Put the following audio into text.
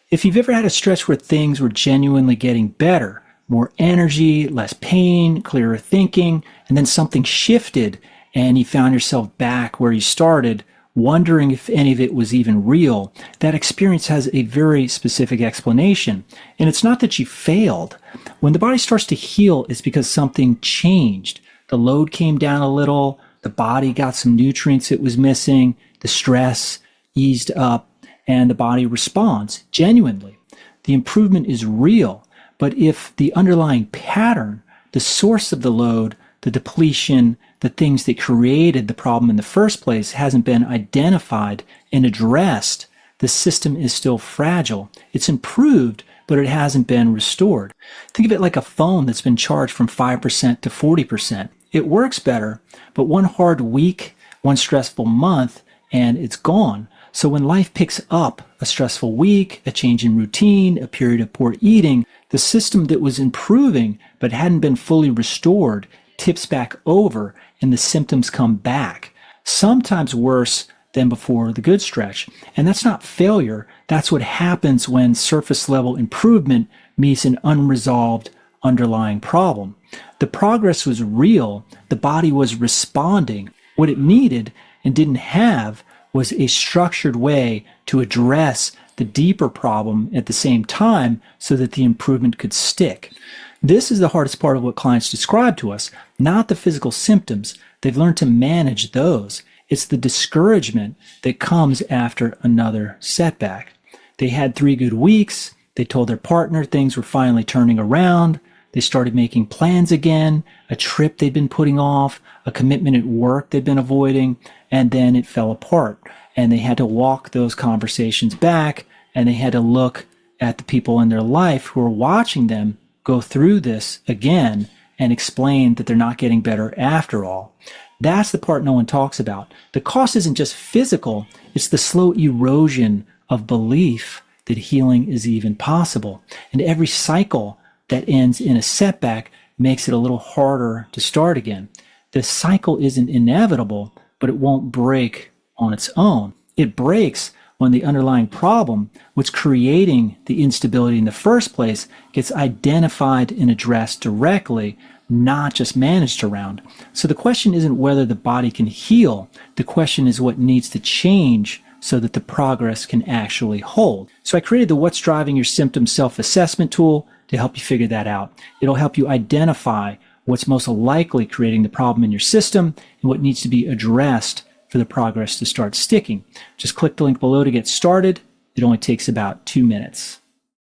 If you've ever had a stretch where things were genuinely getting better, more energy, less pain, clearer thinking, and then something shifted and you found yourself back where you started, wondering if any of it was even real, that experience has a very specific explanation. And it's not that you failed. When the body starts to heal, it's because something changed. The load came down a little, the body got some nutrients it was missing, the stress eased up, and the body responds genuinely. The improvement is real, but if the underlying pattern, the source of the load, the depletion, the things that created the problem in the first place hasn't been identified and addressed, the system is still fragile. It's improved, but it hasn't been restored. Think of it like a phone that's been charged from 5% to 40%. It works better, but one hard week, one stressful month, and it's gone. So when life picks up a stressful week, a change in routine, a period of poor eating, the system that was improving but hadn't been fully restored tips back over and the symptoms come back, sometimes worse than before the good stretch. And that's not failure. That's what happens when surface level improvement meets an unresolved underlying problem. The progress was real. The body was responding. What it needed and didn't have was a structured way to address the deeper problem at the same time so that the improvement could stick. This is the hardest part of what clients describe to us, not the physical symptoms. They've learned to manage those. It's the discouragement that comes after another setback. They had 3 good weeks. They told their partner things were finally turning around. They started making plans again, a trip they'd been putting off, a commitment at work they'd been avoiding, and then it fell apart. And they had to walk those conversations back, and they had to look at the people in their life who were watching them go through this again and explain that they're not getting better after all. That's the part no one talks about. The cost isn't just physical, it's the slow erosion of belief that healing is even possible. And every cycle that ends in a setback makes it a little harder to start again. The cycle isn't inevitable, but it won't break on its own. It breaks when the underlying problem, what's creating the instability in the first place, gets identified and addressed directly, not just managed around. So the question isn't whether the body can heal. The question is what needs to change so that the progress can actually hold. So I created the What's Driving Your Symptoms self-assessment tool to help you figure that out. It'll help you identify what's most likely creating the problem in your system and what needs to be addressed for the progress to start sticking. Just click the link below to get started. It only takes about 2 minutes.